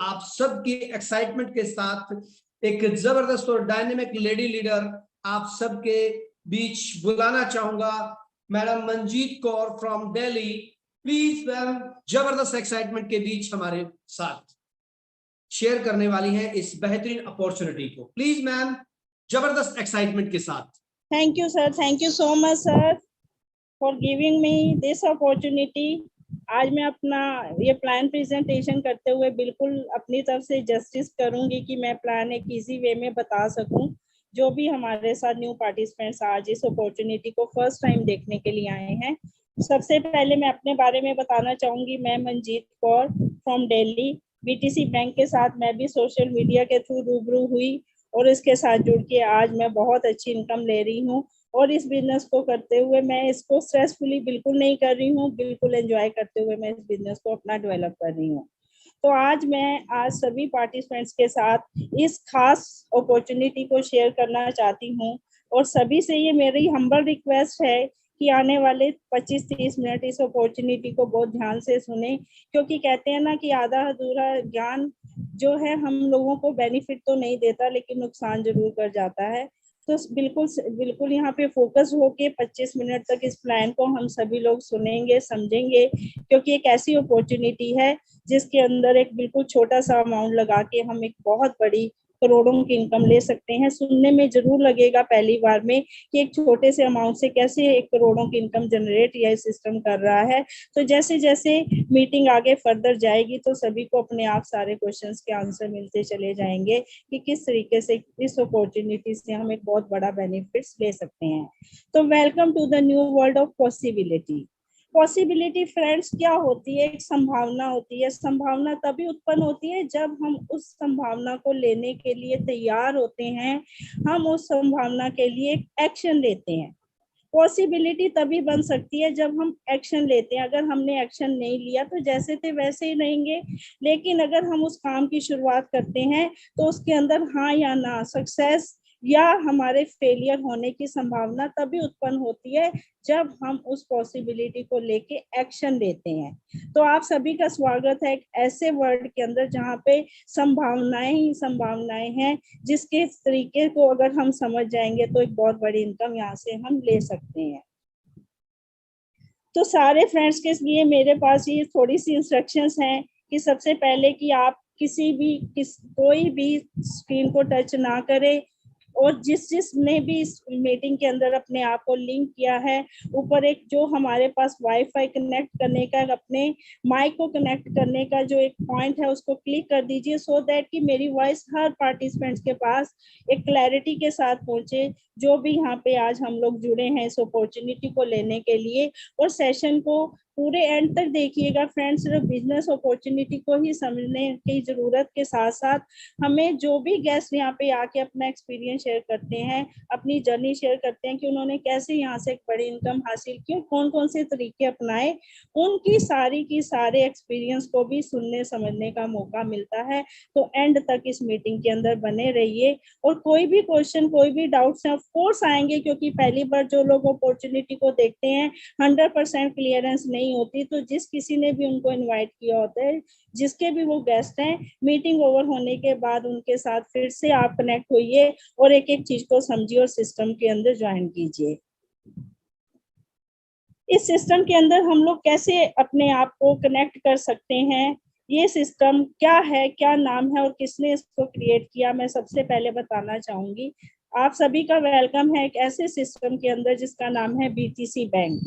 आप सबकी एक्साइटमेंट के साथ एक जबरदस्त और डायनेमिक लेडी लीडर आप सबके बीच बुलाना चाहूंगा, madam Manjeet Kaur from Delhi. Please ma'am, जबरदस्त एक्साइटमेंट के बीच हमारे साथ शेयर करने वाली हैं इस बेहतरीन अपॉर्चुनिटी को। प्लीज मैम, जबरदस्त एक्साइटमेंट के साथ। Thank you sir, thank you so much sir for giving me this opportunity. आज मैं अपना ये प्लान प्रेजेंटेशन करते हुए बिल्कुल अपनी तरफ से जस्टिस करूंगी कि मैं प्लान एक इजी वे में बता सकूं। जो भी हमारे साथ न्यू पार्टिसिपेंट्स आज इस अपॉर्चुनिटी को फर्स्ट टाइम देखने के लिए आए हैं, सबसे पहले मैं अपने बारे में बताना चाहूंगी। मैं Manjeet Kaur from Delhi, BTC bank के साथ मैं भी सोशल मीडिया के थ्रू रूबरू हुई और इसके साथ जुड़ के आज मैं बहुत अच्छी इनकम ले रही हूँ। और इस बिजनेस को करते हुए मैं इसको स्ट्रेसफुली बिल्कुल नहीं कर रही हूँ, बिल्कुल एंजॉय करते हुए मैं इस बिजनेस को अपना डेवलप कर रही हूँ। तो आज सभी पार्टिसिपेंट्स के साथ इस खास अपॉर्चुनिटी को शेयर करना चाहती हूँ और सभी से ये मेरी हम्बल रिक्वेस्ट है कि आने वाले 25-30 मिनट इस अपॉर्चुनिटी को बहुत ध्यान से सुने, क्योंकि कहते हैं ना कि आधा अधूरा ज्ञान जो है हम लोगों को बेनिफिट तो नहीं देता लेकिन नुकसान जरूर कर जाता है। तो बिल्कुल यहाँ पे फोकस होके 25 मिनट तक इस प्लान को हम सभी लोग सुनेंगे, समझेंगे, क्योंकि एक ऐसी अपॉर्चुनिटी है जिसके अंदर एक बिल्कुल छोटा सा अमाउंट लगा के हम एक बहुत बड़ी करोड़ों की इनकम ले सकते हैं। सुनने में जरूर लगेगा पहली बार में कि एक छोटे से अमाउंट से कैसे एक करोड़ों की इनकम जनरेट यह सिस्टम कर रहा है। तो जैसे जैसे मीटिंग आगे फर्दर जाएगी तो सभी को अपने आप सारे क्वेश्चंस के आंसर मिलते चले जाएंगे कि किस तरीके से इस अपॉर्चुनिटी से हम एक बहुत बड़ा बेनिफिट्स ले सकते हैं। तो welcome to the new world of possibility. Possibility friends क्या होती है? एक संभावना होती है। संभावना तभी उत्पन्न होती है जब हम उस संभावना को लेने के लिए तैयार होते हैं, हम उस संभावना के लिए एक्शन लेते हैं। पॉसिबिलिटी तभी बन सकती है जब हम एक्शन लेते हैं। अगर हमने एक्शन नहीं लिया तो जैसे थे वैसे ही रहेंगे, लेकिन अगर हम उस काम की शुरुआत करते हैं तो उसके अंदर हाँ या ना, सक्सेस या हमारे फेलियर होने की संभावना तभी उत्पन्न होती है जब हम उस पॉसिबिलिटी को लेके एक्शन लेते हैं। तो आप सभी का स्वागत है एक ऐसे वर्ल्ड के अंदर जहाँ पे संभावनाएं ही संभावनाएं हैं, जिसके तरीके को अगर हम समझ जाएंगे तो एक बहुत बड़ी इनकम यहाँ से हम ले सकते हैं। तो सारे फ्रेंड्स के लिए मेरे पास ये थोड़ी सी इंस्ट्रक्शंस हैं कि सबसे पहले कि आप कोई भी स्क्रीन को टच ना करें, और जिसने भी इस मीटिंग के अंदर अपने आप को लिंक किया है, ऊपर एक जो हमारे पास वाईफाई कनेक्ट करने का, अपने माइक को कनेक्ट करने का जो एक पॉइंट है उसको क्लिक कर दीजिए, सो दैट कि मेरी वॉइस हर पार्टिसिपेंट्स के पास एक क्लैरिटी के साथ पहुंचे, जो भी यहाँ पे आज हम लोग जुड़े हैं इस अपॉर्चुनिटी को लेने के लिए। और सेशन को पूरे एंड तक देखिएगा फ्रेंड्स। सिर्फ बिजनेस अपॉर्चुनिटी को ही समझने की जरूरत के साथ साथ हमें जो भी गेस्ट यहाँ पे आके अपना एक्सपीरियंस शेयर करते हैं, अपनी जर्नी शेयर करते हैं कि उन्होंने कैसे यहाँ से एक बड़ी इनकम हासिल की, कौन कौन से तरीके अपनाए, उनकी सारी की सारे एक्सपीरियंस को भी सुनने समझने का मौका मिलता है। तो एंड तक इस मीटिंग के अंदर बने रहिए। और कोई भी क्वेश्चन, कोई भी डाउट्स ऑफ कोर्स आएंगे, क्योंकि पहली बार जो लोग अपॉर्चुनिटी को देखते हैं 100% क्लियरेंस नहीं होती। तो जिस किसी ने भी उनको इनवाइट किया होता है, जिसके भी वो गेस्ट हैं, मीटिंग ओवर होने के बाद उनके साथ फिर से आप कनेक्ट होइए और एक एक चीज को समझिए और सिस्टम के अंदर ज्वाइन कीजिए। इस सिस्टम के अंदर हम लोग कैसे अपने आप को कनेक्ट कर सकते हैं, ये सिस्टम क्या है, क्या नाम है और किसने इसको क्रिएट किया, मैं सबसे पहले बताना चाहूंगी। आप सभी का वेलकम है एक ऐसे सिस्टम के अंदर जिसका नाम है बीटीसी बैंक।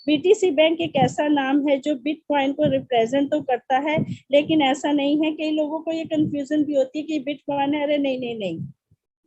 बीटीसी बैंक एक ऐसा नाम है जो बिटकॉइन को रिप्रेजेंट तो करता है, लेकिन ऐसा नहीं है। कई लोगों को ये कंफ्यूजन भी होती है कि बिटकॉइन है। अरे नहीं नहीं नहीं,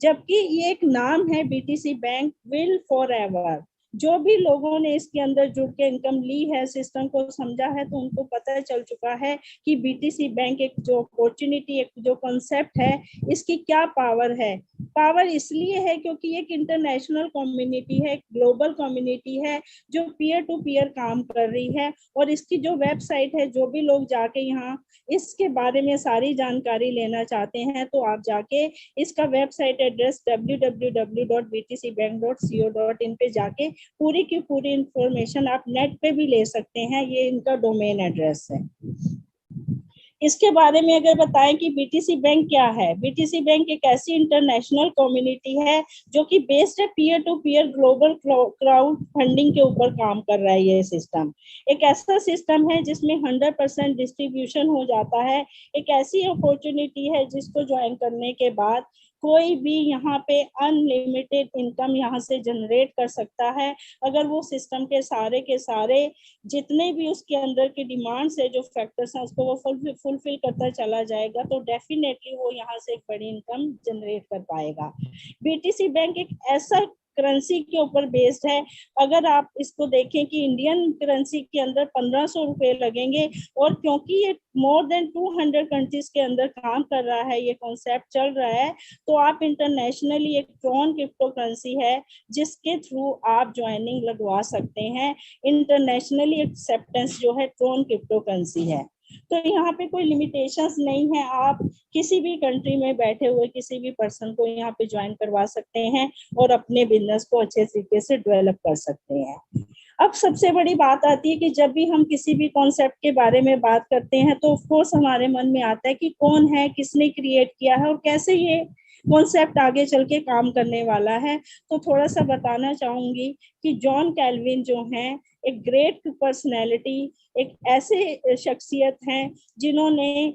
जबकि ये एक नाम है BTC bank will for ever. जो भी लोगों ने इसके अंदर जुड़ के इनकम ली है, सिस्टम को समझा है, तो उनको पता चल चुका है कि बीटीसी बैंक एक जो अपॉर्चुनिटी, एक जो कॉन्सेप्ट है, इसकी क्या पावर है। पावर इसलिए है क्योंकि एक इंटरनेशनल कम्युनिटी है, ग्लोबल कम्युनिटी है जो पीयर टू पीयर काम कर रही है। और इसकी जो वेबसाइट है, जो भी लोग जाके यहाँ इसके बारे में सारी जानकारी लेना चाहते हैं तो आप जाके इसका वेबसाइट एड्रेस www.btcbank.co.in पे जाके पूरी की पूरी इंफॉर्मेशन आप नेट पे भी ले सकते हैं। ये इनका डोमेन एड्रेस है। इसके बारे में अगर बताएं कि बीटीसी बैंक क्या है। बीटीसी बैंक एक ऐसी इंटरनेशनल कम्युनिटी है जो कि बेस्ड है peer to peer global crowd funding के ऊपर काम कर रहा है। ये सिस्टम एक ऐसा सिस्टम है जिसमें 100% डिस्ट्रीब्यूशन हो जाता है। एक ऐसी अपॉर्चुनिटी है जिसको ज्वाइन करने के बाद कोई भी यहाँ पे अनलिमिटेड इनकम यहाँ से जनरेट कर सकता है। अगर वो सिस्टम के सारे जितने भी उसके अंदर के डिमांड्स है, जो फैक्टर्स हैं, उसको वो फुलफिल करता चला जाएगा तो डेफिनेटली वो यहाँ से एक बड़ी इनकम जनरेट कर पाएगा। बीटीसी बैंक एक ऐसा करेंसी के ऊपर बेस्ड है। अगर आप इसको देखें कि इंडियन करेंसी के अंदर 1500 रुपए लगेंगे, और क्योंकि ये मोर देन 200 कंट्रीज के अंदर काम कर रहा है, ये कॉन्सेप्ट चल रहा है, तो आप इंटरनेशनली एक ट्रॉन क्रिप्टो करेंसी है जिसके थ्रू आप ज्वाइनिंग लगवा सकते हैं। इंटरनेशनली एक्सेप्टेंस जो है ट्रॉन क्रिप्टो करेंसी है। तो यहाँ पे कोई लिमिटेशंस नहीं है, आप किसी भी कंट्री में बैठे हुए किसी भी पर्सन को यहाँ पे ज्वाइन करवा सकते हैं और अपने बिजनेस को अच्छे तरीके से डेवलप कर सकते हैं। अब सबसे बड़ी बात आती है कि जब भी हम किसी भी कॉन्सेप्ट के बारे में बात करते हैं तो ऑफ कोर्स हमारे मन में आता है कि कौन है, किसने क्रिएट किया है और कैसे ये कॉन्सेप्ट आगे चल के काम करने वाला है। तो थोड़ा सा बताना चाहूंगी कि जॉन कैल्विन जो हैं एक ग्रेट पर्सनैलिटी, एक ऐसे शख्सियत हैं जिन्होंने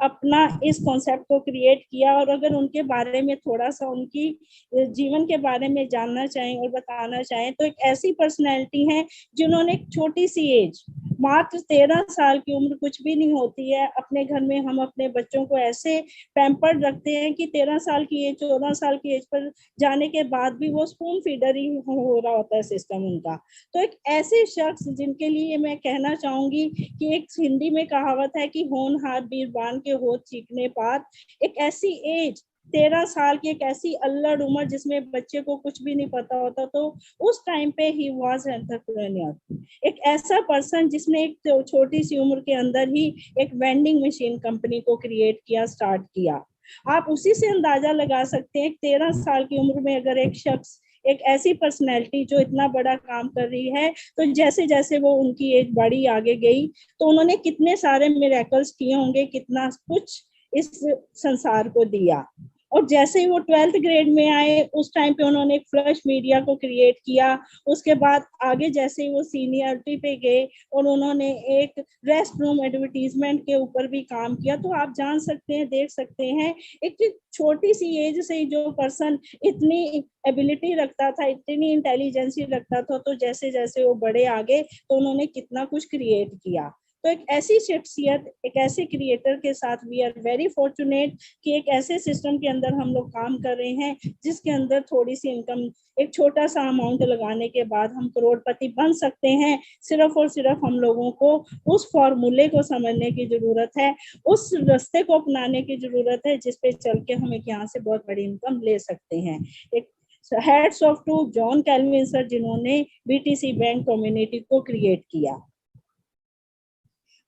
अपना इस कॉन्सेप्ट को क्रिएट किया। और अगर उनके बारे में थोड़ा सा उनकी जीवन के बारे में जानना चाहें और बताना चाहें तो एक ऐसी पर्सनैलिटी है जिन्होंने एक छोटी सी एज, मात्र 13 साल की उम्र कुछ भी नहीं होती है, अपने घर में हम अपने बच्चों को ऐसे पैम्पर्ड रखते हैं कि 13 साल की एज, 14 साल की एज पर जाने के बाद भी वो स्पून फीडर ही हो रहा होता है सिस्टम उनका। तो एक ऐसे शख्स जिनके लिए मैं कहना चाहूंगी कि एक हिंदी में कहावत है कि होनहार बीरबान के होठ चीखने पात। एक ऐसी एज 13 साल की, एक ऐसी अल्लड़ उम्र जिसमें बच्चे को कुछ भी नहीं पता होता, तो उस टाइम पे ही वाज एंटरप्रेन्योर। एक ऐसा पर्सन जिसने एक छोटी सी उम्र के अंदर ही एक वेंडिंग मशीन कंपनी को क्रिएट किया, स्टार्ट किया। आप उसी से अंदाजा लगा सकते हैं 13 साल की उम्र में अगर एक शख्स, एक ऐसी पर्सनैलिटी जो इतना बड़ा काम कर रही है, तो जैसे जैसे वो उनकी एज बड़ी आगे गई तो उन्होंने कितने सारे मिरेकल्स किए होंगे, कितना कुछ इस संसार को दिया। और जैसे ही वो 12th ग्रेड में आए उस टाइम पे उन्होंने एक फ्लश मीडिया को क्रिएट किया। उसके बाद आगे जैसे ही वो सीनियरिटी पे गए और उन्होंने एक रेस्ट रूम एडवर्टीजमेंट के ऊपर भी काम किया। तो आप जान सकते हैं, देख सकते हैं, एक छोटी सी एज से जो पर्सन इतनी एबिलिटी रखता था, इतनी इंटेलिजेंसी रखता था, तो जैसे जैसे वो बड़े आगे तो उन्होंने कितना कुछ क्रिएट किया। तो एक ऐसी शख्सियत, एक ऐसे क्रिएटर के साथ वी आर वेरी फॉर्चुनेट कि एक ऐसे सिस्टम के अंदर हम लोग काम कर रहे हैं जिसके अंदर थोड़ी सी इनकम, एक छोटा सा अमाउंट लगाने के बाद हम करोड़पति बन सकते हैं। सिर्फ और सिर्फ हम लोगों को उस फॉर्मूले को समझने की जरूरत है, उस रास्ते को अपनाने की जरूरत है जिस पे चल के हम एक यहाँ से बहुत बड़ी इनकम ले सकते हैं। एक hats off to John Calvin sir जिन्होंने बीटीसी बैंक कम्युनिटी को क्रिएट किया।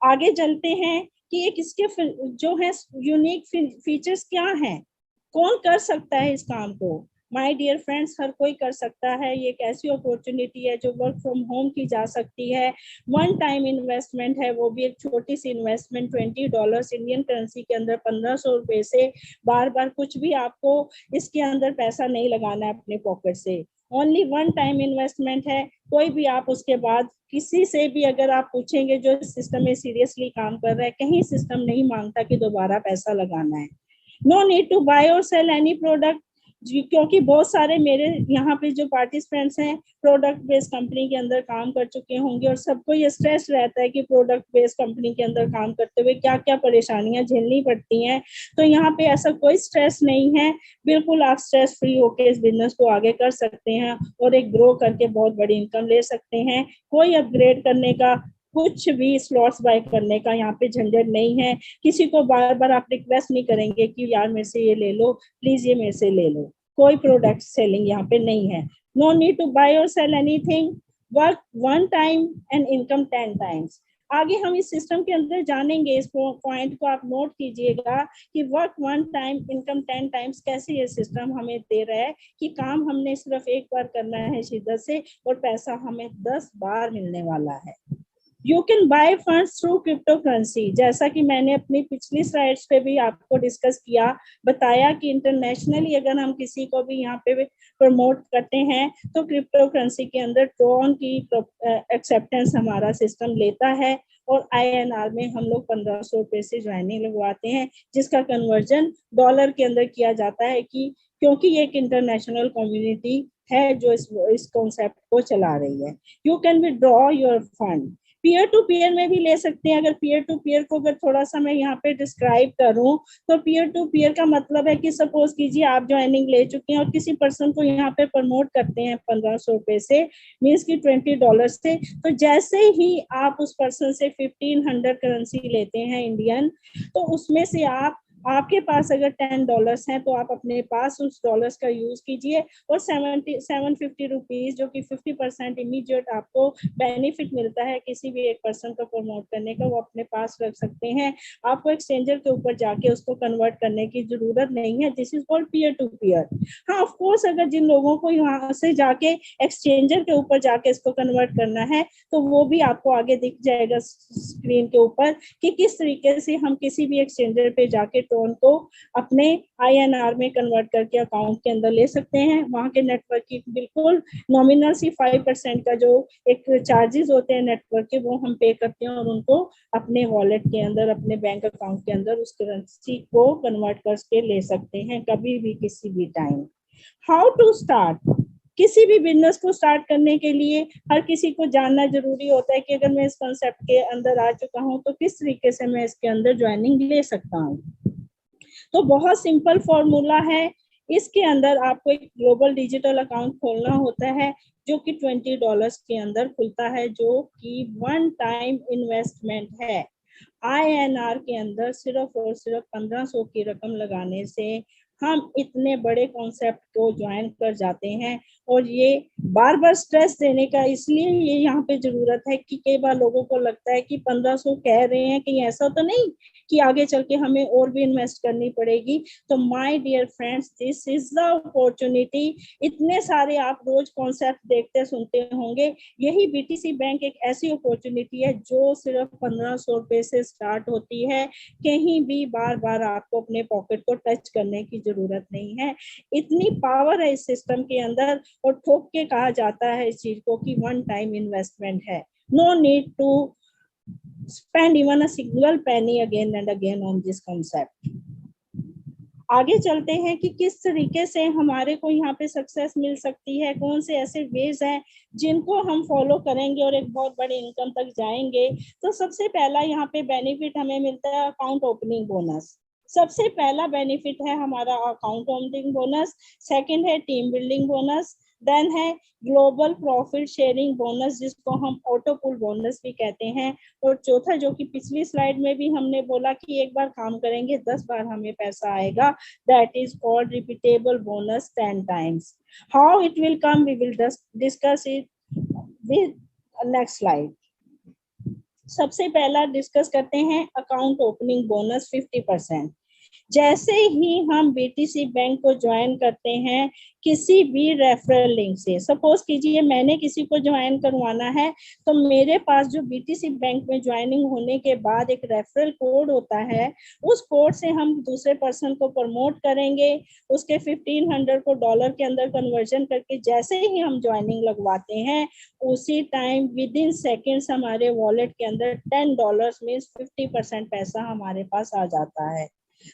आगे चलते हैं कि एक इसके जो है यूनिक फीचर्स क्या हैं, कौन कर सकता है इस काम को। माय डियर फ्रेंड्स, हर कोई कर सकता है। ये एक ऐसी अपॉर्चुनिटी है जो वर्क फ्रॉम होम की जा सकती है। वन टाइम इन्वेस्टमेंट है, वो भी एक छोटी सी इन्वेस्टमेंट, $20 इंडियन करेंसी के अंदर 1500 रुपए से। बार बार कुछ भी आपको इसके अंदर पैसा नहीं लगाना है अपने पॉकेट से, ओनली वन टाइम इन्वेस्टमेंट है। कोई भी आप उसके बाद किसी से भी अगर आप पूछेंगे जो सिस्टम में सीरियसली काम कर रहा है, कहीं सिस्टम नहीं मांगता कि दोबारा पैसा लगाना है। नो नीड टू बाय और सेल एनी प्रोडक्ट, क्योंकि बहुत सारे मेरे यहाँ पे जो पार्टिसिपेंट्स हैं प्रोडक्ट बेस्ड कंपनी के अंदर काम कर चुके होंगे और सबको ये स्ट्रेस रहता है कि प्रोडक्ट बेस्ड कंपनी के अंदर काम करते हुए क्या क्या परेशानियां झेलनी पड़ती हैं। तो यहाँ पे ऐसा कोई स्ट्रेस नहीं है, बिल्कुल आप स्ट्रेस फ्री होकर इस बिजनेस को आगे कर सकते हैं और एक ग्रो करके बहुत बड़ी इनकम ले सकते हैं। कोई अपग्रेड करने का, कुछ भी स्लॉट्स बाय करने का यहाँ पे झंझट नहीं है। किसी को बार बार आप रिक्वेस्ट नहीं करेंगे कि यार मेरे से ये ले लो, प्लीज ये मेरे से ले लो। कोई प्रोडक्ट सेलिंग यहाँ पे नहीं है। नो नीड टू बाय और sell anything, work one time and income 10 times. आगे हम इस सिस्टम के अंदर जानेंगे, इस पॉइंट को आप नोट कीजिएगा कि work one time income 10 times कैसे ये सिस्टम हमें दे रहा है कि काम हमने सिर्फ एक बार करना है शिद्दत से और पैसा हमें 10 बार मिलने वाला है। You can buy funds through crypto currency. जैसा कि मैंने अपनी पिछली स्लाइड्स पे भी आपको डिस्कस किया, बताया कि इंटरनेशनली अगर हम किसी को भी यहाँ पे प्रमोट करते हैं तो क्रिप्टो करेंसी के अंदर ट्रॉन की एक्सेप्टेंस हमारा सिस्टम लेता है, और INR में हम लोग 1500 रुपए से ज्वाइनिंग लगवाते हैं, जिसका कन्वर्जन डॉलर के अंदर किया जाता है, कि क्योंकि ये एक इंटरनेशनल कम्युनिटी है जो इस कॉन्सेप्ट को चला रही है। You can withdraw your fund. Peer to peer में भी ले सकते हैं। अगर पीयर टू पीयर को अगर थोड़ा सा मैं यहाँ पे डिस्क्राइब करूँ तो पीयर टू पीयर का मतलब है कि सपोज कीजिए आप ज्वाइनिंग ले चुके हैं और किसी पर्सन को यहाँ पे प्रमोट करते हैं 1500 रुपए से, मीन्स की $20 से, तो जैसे ही आप उस पर्सन से 1500 करेंसी लेते हैं इंडियन, तो उसमें से आपके पास अगर $10 हैं तो आप अपने पास उस डॉलर्स का यूज कीजिए, और 750 रुपीज जो कि 50% इमीडिएट आपको बेनिफिट मिलता है किसी भी एक पर्सन को प्रमोट करने का, वो अपने पास रख सकते हैं। आपको एक्सचेंजर के ऊपर जाके उसको कन्वर्ट करने की जरूरत नहीं है। This is called peer to peer. हाँ, ऑफ कोर्स अगर जिन लोगों को यहाँ से जाके एक्सचेंजर के ऊपर जाके इसको कन्वर्ट करना है तो वो भी आपको आगे दिख जाएगा स्क्रीन के ऊपर कि किस तरीके से हम किसी भी एक्सचेंजर पे जाके ट्रॉन को अपने INR में कन्वर्ट करके अकाउंट के अंदर ले सकते हैं। वहाँ के नेटवर्क की बिल्कुल नॉमिनल सी 5% का जो एक चार्जेस होते हैं नेटवर्क के, वो हम पे करते हैं और उनको अपने वॉलेट के अंदर, अपने बैंक अकाउंट के अंदर उस करेंसी को कन्वर्ट करके ले सकते हैं कभी भी किसी भी टाइम। How to start. किसी भी बिजनेस को स्टार्ट करने के लिए हर किसी को जानना जरूरी होता है कि अगर मैं इस कॉन्सेप्ट के अंदर आ चुका हूँ तो किस तरीके से मैं इसके अंदर ज्वाइनिंग ले सकता हूँ। तो बहुत सिंपल फॉर्मूला है। इसके अंदर आपको एक ग्लोबल डिजिटल अकाउंट खोलना होता है जो कि $20 के अंदर खुलता है, जो कि वन टाइम इन्वेस्टमेंट है। INR के अंदर सिर्फ और सिर्फ 1500 की रकम लगाने से हम इतने बड़े कॉन्सेप्ट को ज्वाइन कर जाते हैं। और ये बार बार स्ट्रेस देने का इसलिए ये यहाँ पे जरूरत है कि कई बार लोगों को लगता है कि 1500 कह रहे हैं, कहीं ऐसा तो नहीं कि आगे चल के हमें और भी इन्वेस्ट करनी पड़ेगी। तो my dear friends, this is the opportunity. इतने सारे आप रोज कॉन्सेप्ट देखते सुनते होंगे, यही BTC बैंक एक ऐसी अपॉर्चुनिटी है जो सिर्फ 1500 रुपए से स्टार्ट होती है। कहीं भी बार बार आपको अपने पॉकेट को टच करने की जरूरत नहीं है। इतनी पावर है इस सिस्टम के अंदर, और ठोक के कहा जाता है इस चीज को कि वन टाइम इन्वेस्टमेंट है। No need to spend even a single penny again and again on this concept। आगे चलते हैं कि किस तरीके से हमारे को यहाँ पे सक्सेस मिल सकती है, कौन से ऐसे वेज हैं जिनको हम फॉलो करेंगे और एक बहुत बड़ी इनकम तक जाएंगे। तो सबसे पहला यहाँ पे बेनिफिट हमें मिलता है अकाउंट ओपनिंग बोनस। सबसे पहला बेनिफिट है हमारा अकाउंट ओपनिंग बोनस। सेकंड है टीम बिल्डिंग बोनस। देन है ग्लोबल प्रॉफिट शेयरिंग बोनस, जिसको हम ऑटो पुल बोनस भी कहते हैं। और चौथा, जो कि पिछली स्लाइड में भी हमने बोला कि एक बार काम करेंगे 10 बार हमें पैसा आएगा, that is called repeatable bonus 10 times. How it will come, we will discuss it with next slide. सबसे पहला डिस्कस करते हैं अकाउंट ओपनिंग बोनस 50%। जैसे ही हम BTC बैंक को ज्वाइन करते हैं किसी भी रेफरल लिंक से, सपोज कीजिए मैंने किसी को ज्वाइन करवाना है, तो मेरे पास जो BTC बैंक में ज्वाइनिंग होने के बाद एक रेफरल कोड होता है, उस कोड से हम दूसरे पर्सन को प्रमोट करेंगे। उसके 1500 को डॉलर के अंदर कन्वर्जन करके जैसे ही हम ज्वाइनिंग लगवाते हैं, उसी टाइम विद इन सेकेंड्स हमारे वॉलेट के अंदर $10 मीन्स 50% पैसा हमारे पास आ जाता है।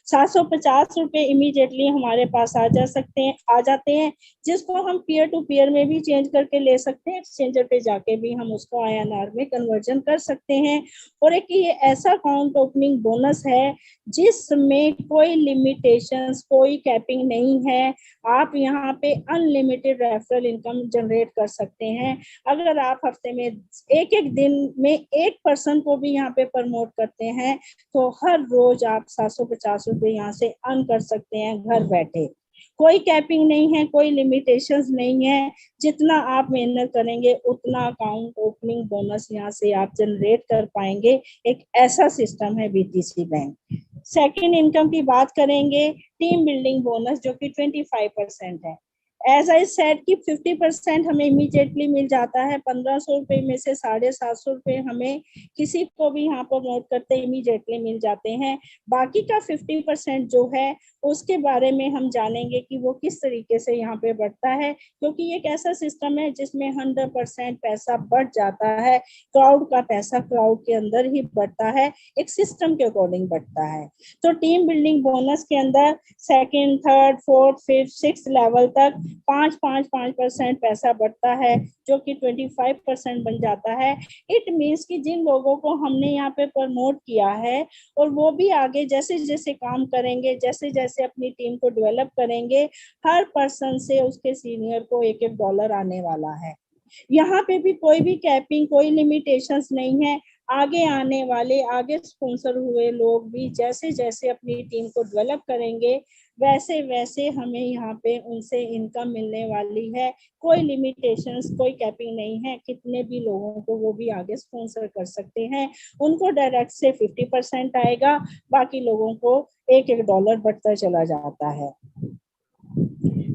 750 रुपए इमीडिएटली हमारे पास आ जाते हैं, जिसको हम पीयर टू पीयर में भी चेंज करके ले सकते हैं। एक्सचेंजर पे जाके भी हम उसको INR में कन्वर्जन कर सकते हैं। और एक ये ऐसा अकाउंट ओपनिंग बोनस है जिसमें कोई लिमिटेशंस, कोई कैपिंग नहीं है। आप यहाँ पे अनलिमिटेड रेफरल इनकम जनरेट कर सकते हैं। अगर आप हफ्ते में एक दिन में एक पर्सन को भी यहाँ पे प्रमोट करते हैं तो हर रोज आप 750 रुपए यहाँ से अर्न कर सकते हैं घर बैठे। कोई कैपिंग नहीं है, कोई लिमिटेशंस नहीं है। जितना आप मेहनत करेंगे उतना अकाउंट ओपनिंग बोनस यहाँ से आप जनरेट कर पाएंगे। एक ऐसा सिस्टम है BTC बैंक। सेकेंड इनकम की बात करेंगे, टीम बिल्डिंग बोनस जो कि 25% है। एज आई सेड कि 50% हमें इमीडिएटली मिल जाता है। 1500 रुपये में से 750 रुपये हमें किसी को भी यहाँ पर नोट करते इमीडिएटली मिल जाते हैं। बाकी का 50% जो है उसके बारे में हम जानेंगे कि वो किस तरीके से यहाँ पे बढ़ता है, क्योंकि ये एक ऐसा सिस्टम है जिसमें 100% पैसा बढ़ जाता है। क्राउड का पैसा क्राउड के अंदर ही बढ़ता है, एक सिस्टम के अकॉर्डिंग बढ़ता है। तो टीम बिल्डिंग बोनस के अंदर second, third, fourth, fifth, sixth level तक 5% पैसा बढ़ता है, जो कि 25% बन जाता है। इट मीन्स कि जिन लोगों को हमने यहाँ पे प्रमोट किया है और वो भी आगे जैसे जैसे काम करेंगे, जैसे जैसे अपनी टीम को डेवलप करेंगे, हर पर्सन से उसके सीनियर को $1 आने वाला है। यहाँ पे भी कोई भी कैपिंग, कोई लिमिटेशंस नहीं है। आगे आने वाले, आगे स्पॉन्सर हुए लोग भी जैसे जैसे अपनी टीम को डेवलप करेंगे, वैसे वैसे हमें यहाँ पे उनसे इनकम मिलने वाली है। कोई लिमिटेशंस, कोई कैपिंग नहीं है। कितने भी लोगों को वो भी आगे स्पॉन्सर कर सकते हैं। उनको डायरेक्ट से 50% आएगा, बाकी लोगों को $1 बढ़ता चला जाता है।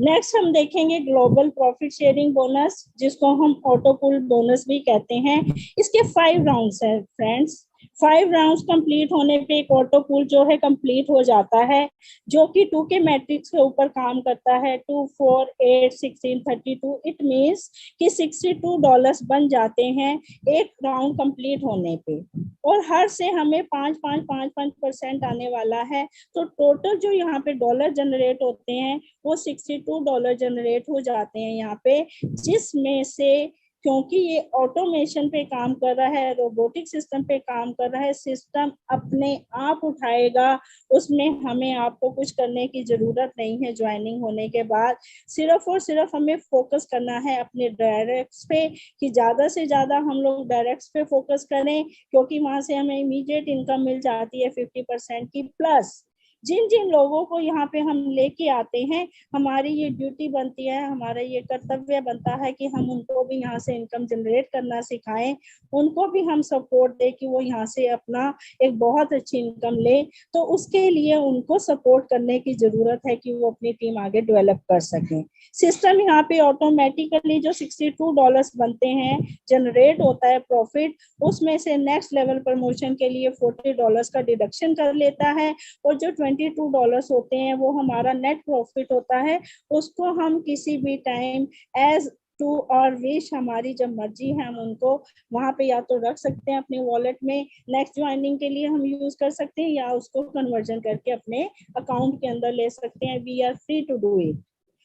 नेक्स्ट हम देखेंगे ग्लोबल प्रॉफिट शेयरिंग बोनस, जिसको हम ऑटो पूल बोनस भी कहते हैं। इसके 5 राउंड्स हैं फ्रेंड्स। 5 राउंड्स कंप्लीट होने पे एक ऑटो पूल जो है कंप्लीट हो जाता है, जो कि 2 के मैट्रिक्स के ऊपर काम करता है। 2, 4, 8, 16, 32। इट मीन्स कि $62 बन जाते हैं एक राउंड कंप्लीट होने पे, और हर से हमें 5% आने वाला है। तो टोटल जो यहाँ पे डॉलर जनरेट होते हैं वो $62 जनरेट हो जाते हैं यहाँ पे, जिसमें से क्योंकि ये ऑटोमेशन पे काम कर रहा है, रोबोटिक सिस्टम पे काम कर रहा है, सिस्टम अपने आप उठाएगा, उसमें हमें आपको कुछ करने की जरूरत नहीं है। ज्वाइनिंग होने के बाद सिर्फ और सिर्फ हमें फोकस करना है अपने डायरेक्ट्स पे, कि ज्यादा से ज्यादा हम लोग डायरेक्ट्स पे फोकस करें, क्योंकि वहां से हमें इमीडिएट इनकम मिल जाती है 50% की। प्लस जिन जिन लोगों को यहाँ पे हम लेके आते हैं, हमारी ये ड्यूटी बनती है, हमारा ये कर्तव्य बनता है कि हम उनको भी यहाँ से इनकम जनरेट करना सिखाएं, उनको भी हम सपोर्ट दें कि वो यहाँ से अपना एक बहुत अच्छी इनकम ले। तो उसके लिए उनको सपोर्ट करने की जरूरत है कि वो अपनी टीम आगे डेवलप कर सकें। सिस्टम यहाँ पे ऑटोमेटिकली जो $62 बनते हैं, जनरेट होता है प्रॉफिट, उसमें से नेक्स्ट लेवल प्रमोशन के लिए $40 का डिडक्शन कर लेता है, और जो $22 होते हैं वो हमारा नेट प्रॉफिट होता है। उसको हम किसी भी टाइम एज टू और विश, हमारी जब मर्जी है हम उनको वहां पे या तो रख सकते हैं अपने वॉलेट में, नेक्स्ट ज्वाइनिंग के लिए हम यूज कर सकते हैं, या उसको कन्वर्जन करके अपने अकाउंट के अंदर ले सकते हैं। We are free to do it.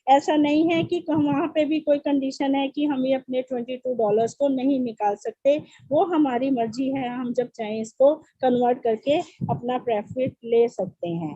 ऐसा नहीं है कि वहां पे भी कोई कंडीशन है कि हम ये अपने $22 को नहीं निकाल सकते, वो हमारी मर्जी है, हम जब चाहें इसको कन्वर्ट करके अपना प्रॉफिट ले सकते हैं।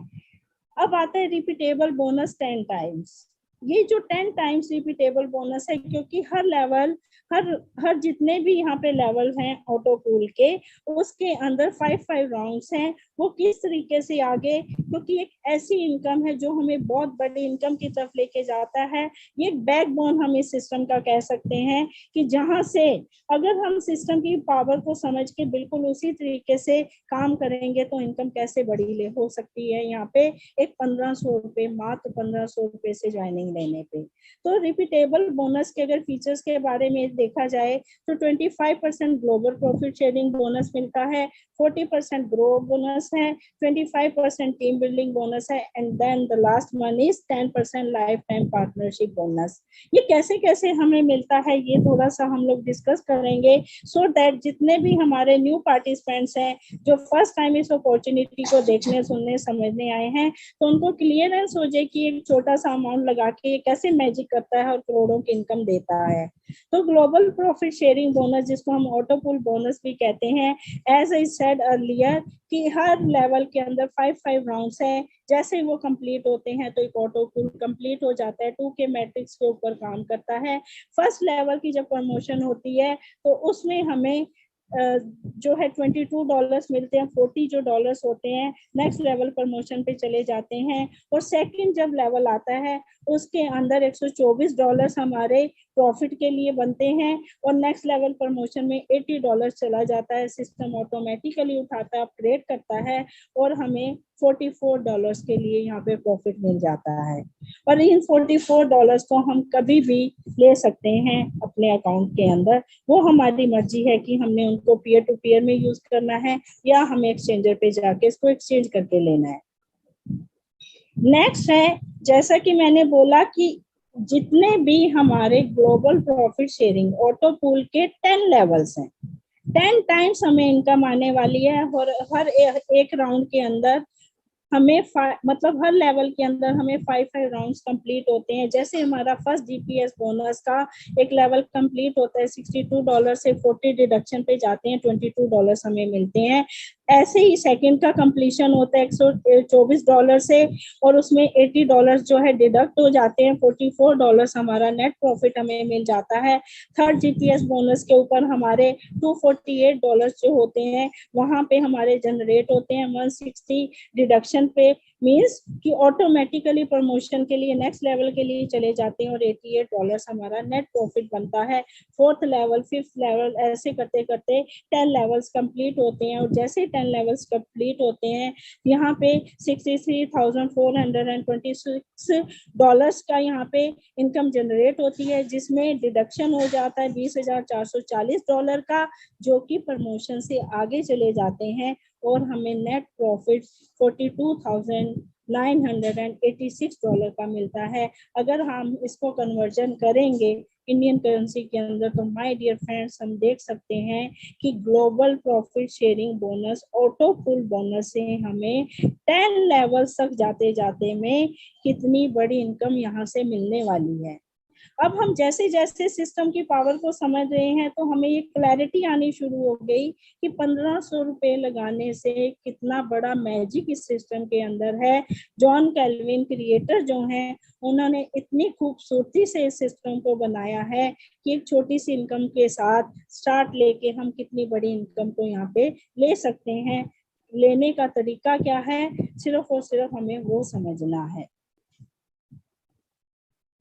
अब आता है रिपीटेबल बोनस 10 टाइम्स। ये जो 10 टाइम्स रिपीटेबल बोनस है, क्योंकि हर लेवल, हर जितने भी यहाँ पे लेवल हैं ऑटो पूल के, उसके अंदर 5 राउंड्स हैं। वो किस तरीके से आगे, क्योंकि एक ऐसी इनकम है जो हमें बहुत बड़ी इनकम की तरफ लेके जाता है। ये एक बैकबोन हम इस सिस्टम का कह सकते हैं, कि जहाँ से अगर हम सिस्टम की पावर को समझ के बिल्कुल उसी तरीके से काम करेंगे तो इनकम कैसे बड़ी हो सकती है। यहाँ पे एक 1500 रुपये, मात्र 1500 रुपये से ज्वाइनिंग लेने पे। तो रिपीटेबल बोनस के अगर फीचर्स के बारे में देखा जाए तो 25% ग्लोबल प्रॉफिट शेयरिंग बोनस मिलता है, 40% ग्रो बोनस है, 25% टीम बिल्डिंग बोनस है, and then the last one is 10% life time partnership bonus. ये कैसे कैसे हमें मिलता है ये थोड़ा सा हम लोग डिस्कस करेंगे, सो दैट जितने भी हमारे न्यू पार्टिसिपेंट्स हैं जो फर्स्ट टाइम इस अपॉर्चुनिटी को देखने, सुनने, समझने आए हैं, तो उनको क्लियरेंस हो जाए कि एक छोटा सा अमाउंट लगा के कैसे मैजिक करता है और करोड़ों की इनकम देता है। तो ग्लोबल प्रॉफिट शेयरिंग बोनस, जिसको हम ऑटो पूल बोनस भी कहते हैं, एज आई सेड अर्लियर कि हर लेवल के अंदर 5 राउंड्स हैं। जैसे वो कंप्लीट होते हैं तो एक ऑटो पूल कंप्लीट हो जाता है, 2 के मैट्रिक्स के ऊपर काम करता है। फर्स्ट लेवल की जब प्रमोशन होती है तो उसमें हमें जो है $22 मिलते हैं, 40 जो डॉलर्स होते हैं नेक्स्ट लेवल प्रमोशन पे चले जाते हैं। और सेकंड जब लेवल आता है उसके अंदर $124 हमारे प्रॉफिट के लिए बनते हैं, और नेक्स्ट लेवल प्रमोशन में $80 चला जाता है। सिस्टम ऑटोमेटिकली उठाता है, अपग्रेड करता है और हमें $44 के लिए यहाँ पे प्रॉफिट मिल जाता है। और इन $44 को हम कभी भी ले सकते हैं अपने अकाउंट के अंदर। वो हमारी मर्जी है कि हमने उनको पीयर टू पीयर में यूज करना है या हमें एक्सचेंजर पे जाके इसको एक्सचेंज करके लेना है। नेक्स्ट है, जैसा कि मैंने बोला कि जितने भी हमारे global profit sharing auto pool के 10 लेवल्स हैं, 10 टाइम्स हमें इनकम आने वाली है। और हर एक राउंड के अंदर हमें मतलब हर लेवल के अंदर हमें 5 राउंड्स कंप्लीट होते हैं। जैसे हमारा फर्स्ट जीपीएस बोनस का एक लेवल कंप्लीट होता है, $62 से 40 डिडक्शन पे जाते हैं, $22 हमें मिलते हैं। ऐसे ही सेकंड का कंप्लीशन होता है $124 से, और उसमें $80 जो है डिडक्ट हो जाते हैं, $44 हमारा नेट प्रॉफिट हमें मिल जाता है। थर्ड जीपीएस बोनस के ऊपर हमारे $248 जो होते हैं, वहां पे हमारे जनरेट होते हैं 160 डिडक्शन पे, मीन्स कि ऑटोमेटिकली प्रमोशन के लिए नेक्स्ट लेवल के लिए चले जाते हैं और $88 हमारा नेट प्रॉफिट बनता है। फोर्थ लेवल, फिफ्थ लेवल, ऐसे करते करते 10 लेवल्स कंप्लीट होते हैं। और जैसे 10 लेवल्स कंप्लीट होते हैं, यहाँ पे $63,426 का यहाँ पे इनकम जनरेट होती है, जिसमें डिडक्शन हो जाता है $20,440 का, जो कि प्रमोशन से आगे चले जाते हैं और हमें नेट प्रॉफिट $42,986 का मिलता है। अगर हम इसको कन्वर्जन करेंगे इंडियन करेंसी के अंदर, तो माय डियर फ्रेंड्स हम देख सकते हैं कि global profit sharing bonus auto pool bonus से हमें 10 लेवल्स तक जाते जाते में कितनी बड़ी इनकम यहाँ से मिलने वाली है। अब हम जैसे जैसे सिस्टम की पावर को समझ रहे हैं, तो हमें ये क्लैरिटी आनी शुरू हो गई कि 1500 रुपए लगाने से कितना बड़ा मैजिक इस सिस्टम के अंदर है। जॉन कैल्विन क्रिएटर जो हैं, उन्होंने इतनी खूबसूरती से इस सिस्टम को बनाया है कि एक छोटी सी इनकम के साथ स्टार्ट लेके हम कितनी बड़ी इनकम को यहाँ पे ले सकते हैं। लेने का तरीका क्या है, सिर्फ और सिर्फ हमें वो समझना है।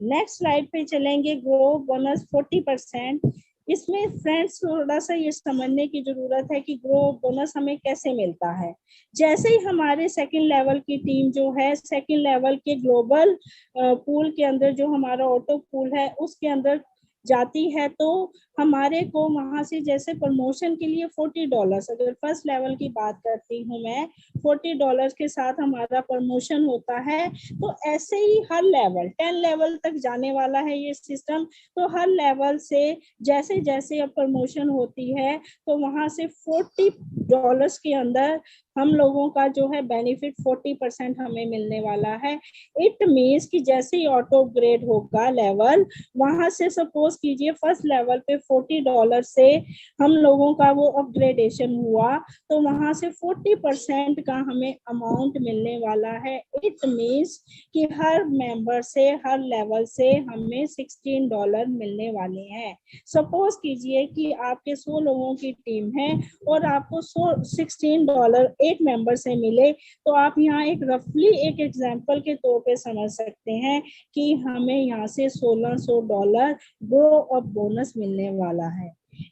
नेक्स्ट स्लाइड पे चलेंगे, ग्रो बोनस 40%। इसमें फ्रेंड्स थोड़ा सा ये समझने की जरूरत है कि ग्रो बोनस हमें कैसे मिलता है। जैसे ही हमारे सेकंड लेवल की टीम जो है, सेकंड लेवल के ग्लोबल पूल के अंदर जो हमारा ऑटो पूल है उसके अंदर जाती है, तो हमारे को वहां से जैसे प्रमोशन के लिए $40, अगर फर्स्ट लेवल की बात करती हूँ मैं, $40 के साथ हमारा प्रमोशन होता है। तो ऐसे ही हर लेवल 10 लेवल तक जाने वाला है ये सिस्टम। तो हर लेवल से जैसे जैसे अब प्रमोशन होती है, तो वहां से $40 के अंदर हम लोगों का जो है बेनिफिट 40% हमें मिलने वाला है। इट मीन्स कि जैसे ही ऑटो अपग्रेड होगा लेवल, वहां से सपोज कीजिए फर्स्ट लेवल पे $40 से हम लोगों का वो अपग्रेडेशन हुआ, तो वहां से 40% का हमें अमाउंट मिलने वाला है। इट मीन्स कि हर मेंबर से, हर लेवल से हमें $16 मिलने वाले हैं। सपोज कीजिए कि आपके 100 लोगों की टीम है और आपको $16 एक मेंबर से मिले, तो आप यहाँ एक रफली एक एग्जांपल के तौर पे समझ सकते हैं कि हमें यहाँ से $1600 ग्रो अप बोनस मिलने वाला है।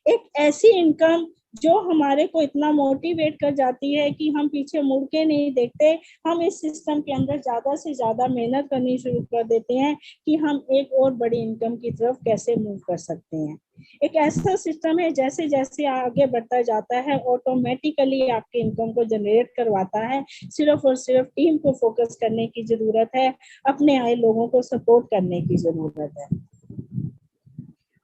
एक ऐसी इनकम जो हमारे को इतना मोटिवेट कर जाती है कि हम पीछे मुड़ के नहीं देखते, हम इस सिस्टम के अंदर ज्यादा से ज्यादा मेहनत करनी शुरू कर देते हैं कि हम एक और बड़ी इनकम की तरफ कैसे मूव कर सकते हैं। एक ऐसा सिस्टम है जैसे जैसे आगे बढ़ता जाता है ऑटोमेटिकली आपके इनकम को जनरेट करवाता है। सिर्फ और सिर्फ टीम को फोकस करने की जरूरत है, अपने आए लोगों को सपोर्ट करने की जरूरत है।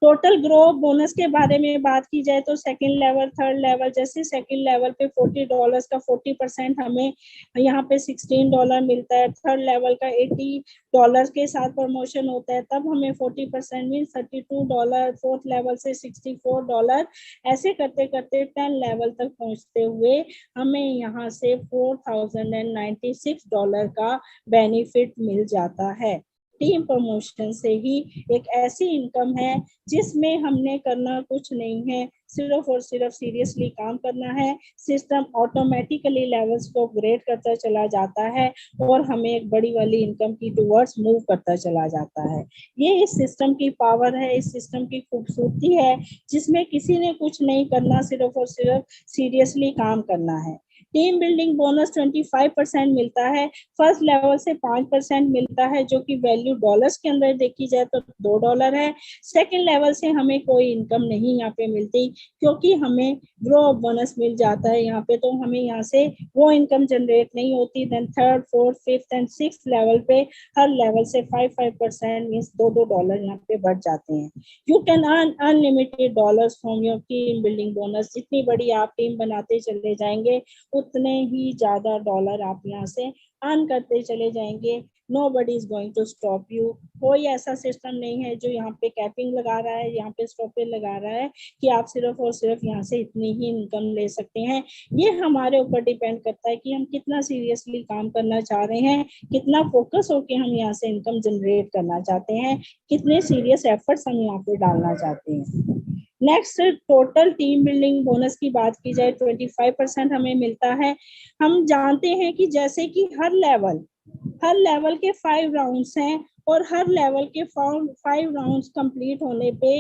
टोटल ग्रो बोनस के बारे में बात की जाए तो सेकंड लेवल, थर्ड लेवल, जैसे सेकंड लेवल पे $40 का 40% हमें यहाँ पे $16 मिलता है। थर्ड लेवल का $80 के साथ प्रमोशन होता है, तब हमें 40% मीन $32। फोर्थ लेवल से $64। ऐसे करते करते 10 लेवल तक पहुंचते हुए हमें यहाँ से $4096 का बेनिफिट मिल जाता है। टीम प्रमोशन से ही एक ऐसी इनकम है जिसमें हमने करना कुछ नहीं है, सिर्फ और सिर्फ सीरियसली काम करना है। सिस्टम ऑटोमेटिकली लेवल्स को अपग्रेड करता चला जाता है और हमें एक बड़ी वाली इनकम की टुवर्ड्स मूव करता चला जाता है। ये इस सिस्टम की पावर है, इस सिस्टम की खूबसूरती है, जिसमें किसी ने कुछ नहीं करना, सिर्फ और सिर्फ सीरियसली काम करना है। टीम बिल्डिंग बोनस 25% मिलता है, फर्स्ट लेवल से 5% मिलता है, जो कि वैल्यू डॉलर्स के अंदर देखी जाए तो $2 है। सेकंड लेवल से हमें कोई इनकम नहीं यहाँ पे मिलती, क्योंकि हमें ग्रो अप बोनस मिल जाता है यहाँ पे, तो हमें यहाँ से वो इनकम जनरेट नहीं होती। Then third, fourth, fifth and sixth level पे हर लेवल से 5% मीन्स $2 यहाँ पे बढ़ जाते हैं। You can earn unlimited dollars from your team building bonus. जितनी बड़ी आप टीम बनाते चले जाएंगे उतने ही ज्यादा डॉलर आप यहाँ से अर्न करते चले जाएंगे। Nobody is going to stop you। कोई ऐसा सिस्टम नहीं है जो यहाँ पे कैपिंग लगा रहा है, यहाँ पे स्टॉपेज लगा रहा है कि आप सिर्फ और सिर्फ यहाँ से इतनी ही इनकम ले सकते हैं। ये हमारे ऊपर डिपेंड करता है कि हम कितना सीरियसली काम करना चाह रहे हैं, कितना फोकस होके हम यहाँ से इनकम जनरेट करना चाहते हैं, कितने सीरियस एफर्ट्स हम यहाँ पे डालना चाहते हैं। Next, total team building bonus की बात की जाए 25% हमें मिलता है। हम जानते हैं कि जैसे कि हर लेवल के 5 राउंड्स हैं, और हर लेवल के 5 राउंड्स कंप्लीट होने पे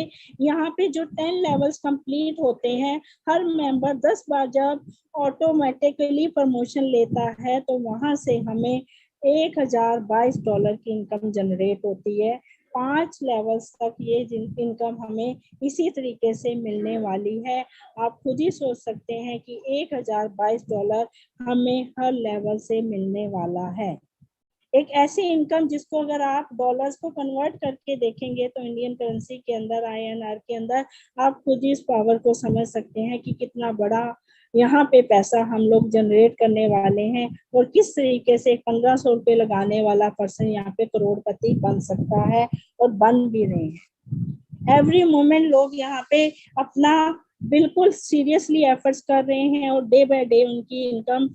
यहाँ पे जो 10 लेवल्स कंप्लीट होते हैं, हर मेंबर 10 बार जब ऑटोमेटिकली प्रमोशन लेता है तो वहां से हमें $1022 की इनकम जनरेट होती है। 5 लेवल्स तक ये इनकम हमें इसी तरीके से मिलने वाली है। आप खुद ही सोच सकते हैं कि $1022 हमें हर लेवल से मिलने वाला है। एक ऐसी इनकम जिसको अगर आप डॉलर्स को कन्वर्ट करके देखेंगे तो इंडियन करेंसी के अंदर, INR के अंदर, आप खुद ही इस पावर को समझ सकते हैं कि कितना बड़ा यहाँ पे पैसा हम लोग जनरेट करने वाले हैं, और किस तरीके से 1500 रुपये लगाने वाला पर्सन यहाँ पे करोड़पति बन सकता है, और बन भी रहे हैं। एवरी मोमेंट लोग यहाँ पे अपना बिल्कुल सीरियसली एफर्ट्स कर रहे हैं, और डे बाय डे उनकी इनकम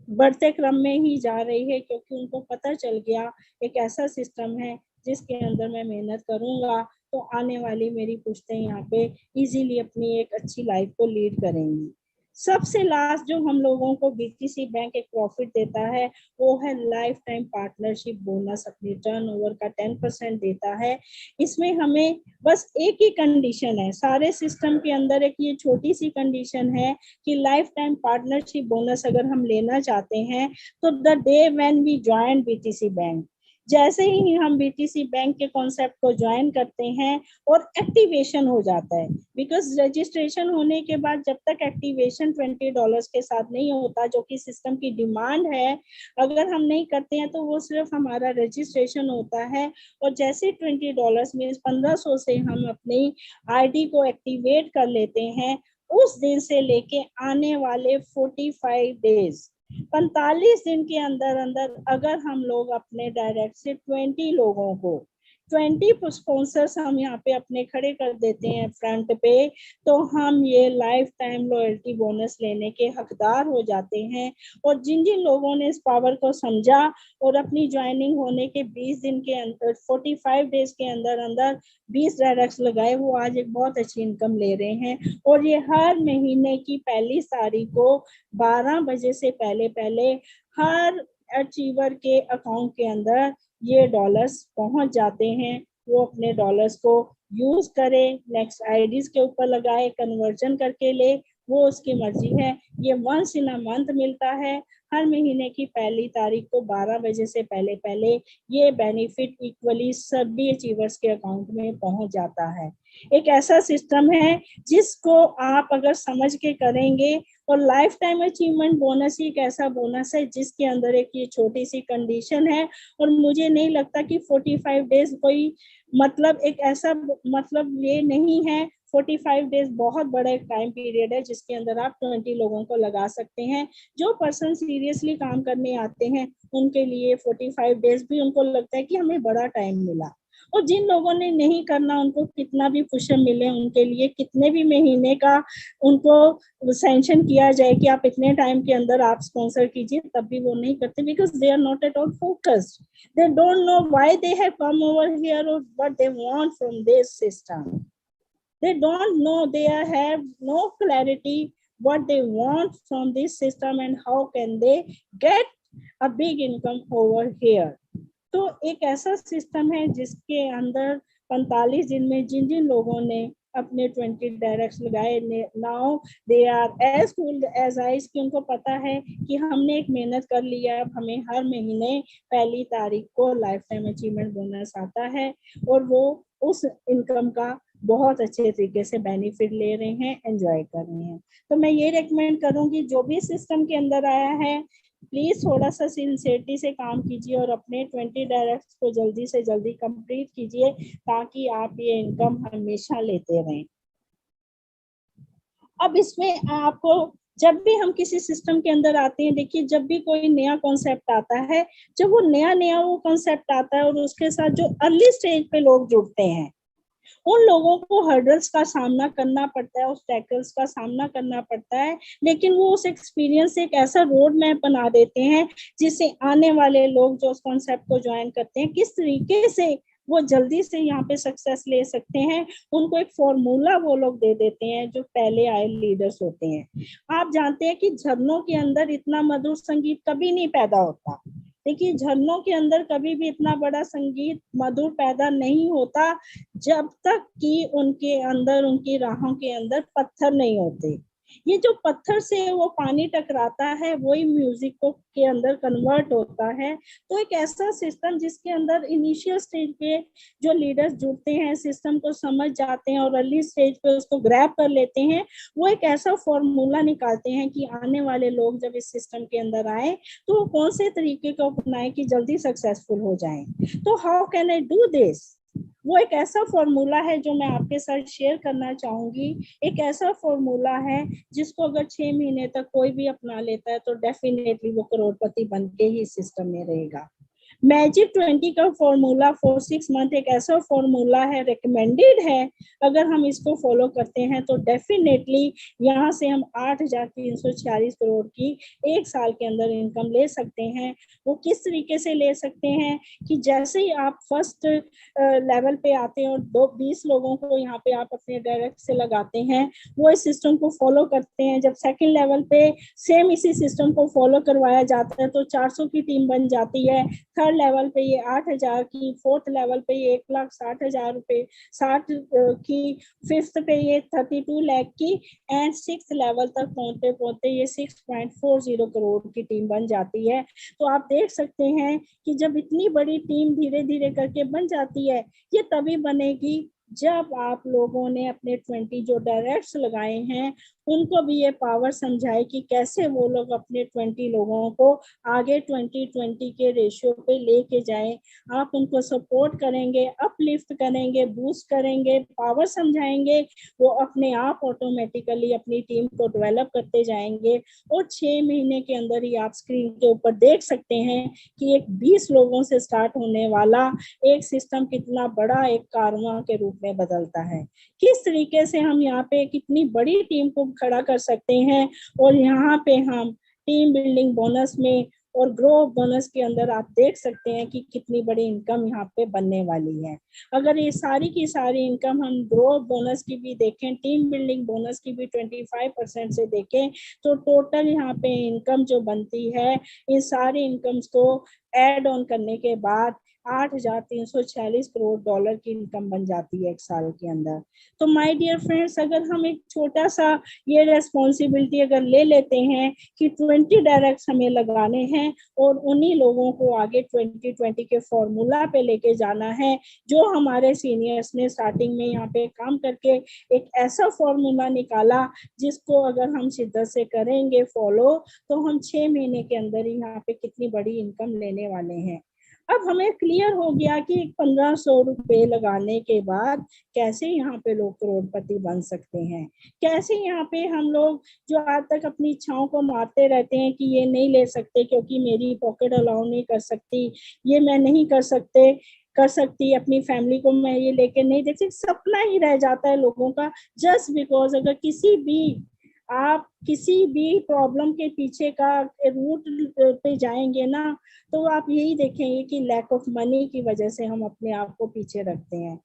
बढ़ते क्रम में ही जा रही है, क्योंकि उनको पता चल गया एक ऐसा सिस्टम है जिसके अंदर मैं मेहनत करूंगा तो आने वाली मेरी पुश्तें यहाँ पे इजीली अपनी एक अच्छी लाइफ को लीड करेंगी। सबसे लास्ट जो हम लोगों को BTC बैंक एक प्रॉफिट देता है वो है लाइफ टाइम पार्टनरशिप बोनस। अपनी टर्नओवर का 10% देता है। इसमें हमें बस एक ही कंडीशन है, सारे सिस्टम के अंदर एक ये छोटी सी कंडीशन है कि लाइफ टाइम पार्टनरशिप बोनस अगर हम लेना चाहते हैं तो the day when we join BTC bank, जैसे ही हम BTC बैंक के कॉन्सेप्ट को ज्वाइन करते हैं और एक्टिवेशन हो जाता है, बिकॉज रजिस्ट्रेशन होने के बाद जब तक एक्टिवेशन $20 के साथ नहीं होता, जो कि सिस्टम की डिमांड है, अगर हम नहीं करते हैं तो वो सिर्फ हमारा रजिस्ट्रेशन होता है। और जैसे $20 मीन्स 1500 से हम अपनी ID को एक्टिवेट कर लेते हैं, उस दिन से लेके आने वाले 45 डेज 45 दिन के अंदर अंदर अगर हम लोग अपने डायरेक्ट से 20 लोगों को 20 स्पॉन्सर्स हम यहाँ पे अपने खड़े कर देते हैं फ्रंट पे, तो हम ये लाइफ टाइम लॉयल्टी बोनस लेने के हकदार हो जाते हैं। और जिन जिन लोगों ने इस पावर को समझा और अपनी ज्वाइनिंग होने के 20 दिन के अंदर 45 डेज के अंदर अंदर 20 डायरेक्ट्स लगाए, वो आज एक बहुत अच्छी इनकम ले रहे हैं। और ये हर महीने की पहली तारीख को 12 बजे से पहले पहले हर अचीवर के अकाउंट के अंदर ये डॉलर्स पहुंच जाते हैं। वो अपने डॉलर्स को यूज करे, नेक्स्ट आईडीज के ऊपर लगाए, कन्वर्जन करके ले, वो उसकी मर्जी है। ये वंस इन अ मंथ मिलता है, हर महीने की पहली तारीख को 12 बजे से पहले पहले ये बेनिफिट इक्वली सभी अचीवर्स के अकाउंट में पहुंच जाता है। एक ऐसा सिस्टम है जिसको आप अगर समझ के करेंगे, और लाइफ टाइम अचीवमेंट बोनस ही एक ऐसा बोनस है जिसके अंदर एक ये छोटी सी कंडीशन है। और मुझे नहीं लगता कि 45 डेज कोई मतलब एक ऐसा मतलब ये नहीं है। 45 डेज बहुत बड़ा एक टाइम पीरियड है जिसके अंदर आप 20 लोगों को लगा सकते हैं। जो पर्सन सीरियसली काम करने आते हैं उनके लिए 45 डेज भी उनको लगता है कि हमें बड़ा टाइम मिला। और जिन लोगों ने नहीं करना, उनको कितना भी पुशअप मिले, उनके लिए कितने भी महीने का उनको सैंक्शन किया जाए कि आप इतने टाइम के अंदर आप स्पॉन्सर कीजिए, तब भी वो नहीं करते, because they are not at all focused. They don't know why they have come over here और what they want from this system. They don't know, they have no clarity what they want from this system and how can they get a big income over here. तो एक ऐसा system है जिसके अंदर 45 दिन में जिन जिन लोगों ने अपने 20 डायरेक्ट्स लगाए। Now they are as cool as ice, कि उनको पता है कि हमने एक मेहनत कर लिया, अब हमें हर महीने 1 तारीख को लाइफ टाइम अचीवमेंट बोनस आता है और वो उस इनकम का बहुत अच्छे तरीके से बेनिफिट ले रहे हैं, एंजॉय कर रहे हैं। तो मैं ये रेकमेंड करूंगी, जो भी सिस्टम के अंदर आया है प्लीज थोड़ा सा सिंसियरिटी से काम कीजिए और अपने 20 डायरेक्ट्स को जल्दी से जल्दी कंप्लीट कीजिए, ताकि आप ये इनकम हमेशा लेते रहें। अब इसमें आपको जब भी हम किसी सिस्टम के अंदर आते हैं, देखिए जब भी कोई नया कॉन्सेप्ट आता है, जब वो नया वो कॉन्सेप्ट आता है और उसके साथ जो अर्ली स्टेज पे लोग जुड़ते हैं, उन लोगों को हर्डल्स का सामना करना पड़ता है, ऑब्स्टैकल्स का सामना करना पड़ता है, लेकिन वो उस एक्सपीरियंस से एक ऐसा रोड मैप बना देते हैं जिससे आने वाले लोग जो उस कॉन्सेप्ट को ज्वाइन करते हैं, किस तरीके से वो जल्दी से यहाँ पे सक्सेस ले सकते हैं। उनको एक फॉर्मूला वो लोग दे देते हैं जो पहले आए लीडर्स होते हैं। आप जानते हैं कि झरनों के अंदर इतना मधुर संगीत कभी नहीं पैदा होता। देखिए झरनों के अंदर कभी भी इतना बड़ा संगीत मधुर पैदा नहीं होता जब तक कि उनके अंदर, उनकी राहों के अंदर पत्थर नहीं होते। ये जो पत्थर से वो पानी टकराता है वही म्यूजिक को के अंदर कन्वर्ट होता है। तो एक ऐसा सिस्टम जिसके अंदर इनिशियल स्टेज पे जो लीडर्स जुड़ते हैं, सिस्टम को समझ जाते हैं और अर्ली स्टेज पे उसको ग्रैब कर लेते हैं, वो एक ऐसा फॉर्मूला निकालते हैं कि आने वाले लोग जब इस सिस्टम के अंदर आए तो वो कौन से तरीके को अपनाएं कि जल्दी सक्सेसफुल हो जाएं। तो how can I do this, वो एक ऐसा फॉर्मूला है जो मैं आपके साथ शेयर करना चाहूंगी। एक ऐसा फॉर्मूला है जिसको अगर 6 महीने तक कोई भी अपना लेता है तो डेफिनेटली वो करोड़पति बन के ही सिस्टम में रहेगा। मैजिक 20 का फॉर्मूला फॉर 6 मंथ एक ऐसा फॉर्मूला है, रिकमेंडेड है। अगर हम इसको फॉलो करते हैं तो डेफिनेटली यहाँ से हम 8,346 करोड़ की 1 साल के अंदर इनकम ले सकते हैं। वो किस तरीके से ले सकते हैं कि जैसे ही आप फर्स्ट लेवल पे आते हैं और 20 लोगों को यहाँ पे आप अपने डायरेक्ट से लगाते हैं, वो इस सिस्टम को फॉलो करते हैं। जब सेकेंड लेवल पे सेम इसी सिस्टम को फॉलो करवाया जाता है तो 400 की टीम बन जाती है। थर्ड लेवल पे ये 8,000 की, फोर्थ लेवल पे ये 1,60,000 रुपए, 60 की, फिफ्थ पे ये 32 लाख की, एंड सिक्स लेवल तक पहुंचते पहुंचते ये 6.40 करोड़ की टीम बन जाती है। तो आप देख सकते हैं कि जब इतनी बड़ी टीम धीरे धीरे करके बन जाती है, ये तभी बनेगी जब आप लोगों ने अपने 20 जो डायरेक्ट्स लगाए हैं उनको भी ये पावर समझाए कि कैसे वो लोग अपने 20 लोगों को आगे 20-20 के रेशियो पे लेके जाएं। आप उनको सपोर्ट करेंगे, अपलिफ्ट करेंगे, बूस्ट करेंगे, पावर समझाएंगे, वो अपने आप ऑटोमेटिकली अपनी टीम को डेवलप करते जाएंगे और 6 महीने के अंदर ही आप स्क्रीन के ऊपर देख सकते हैं कि एक 20 लोगों से स्टार्ट होने वाला एक सिस्टम कितना बड़ा एक कारवां के रूप में बदलता है। किस तरीके से हम यहाँ पे कितनी बड़ी टीम को खड़ा कर सकते हैं और यहाँ पे हम टीम बिल्डिंग बोनस में और ग्रो बोनस के अंदर आप देख सकते हैं कि कितनी बड़ी इनकम यहाँ पे बनने वाली है। अगर ये सारी की सारी इनकम हम ग्रो बोनस की भी देखें, टीम बिल्डिंग बोनस की भी 25% से देखें, तो टोटल यहाँ पे इनकम जो बनती है इन सारी इनकम्स को एड ऑन करने के बाद 8,346 करोड़ डॉलर की इनकम बन जाती है 1 साल के अंदर। तो माय डियर फ्रेंड्स, अगर हम एक छोटा सा ये रेस्पॉन्सिबिलिटी अगर ले लेते हैं कि 20 डायरेक्ट्स हमें लगाने हैं और उन्हीं लोगों को आगे 2020 के फॉर्मूला पे लेके जाना है जो हमारे सीनियर्स ने स्टार्टिंग में यहाँ पे काम करके एक ऐसा फॉर्मूला निकाला जिसको अगर हम शिद्दत से करेंगे फॉलो तो हम 6 महीने के अंदर ही यहाँ पे कितनी बड़ी इनकम लेने वाले हैं। अब हमें क्लियर हो गया कि 1,500 रुपए लगाने के बाद कैसे यहाँ पे लोग करोड़पति बन सकते हैं, कैसे यहाँ पे हम लोग जो आज तक अपनी इच्छाओं को मारते रहते हैं कि ये नहीं ले सकते क्योंकि मेरी पॉकेट अलाउ नहीं कर सकती, ये मैं नहीं कर सकती, अपनी फैमिली को मैं ये लेके नहीं देख सकती, सपना ही रह जाता है लोगों का। जस्ट बिकॉज अगर आप किसी भी प्रॉब्लम के पीछे का रूट पे जाएंगे ना तो आप यही देखेंगे कि लैक ऑफ मनी की वजह से हम अपने आप को पीछे रखते हैं।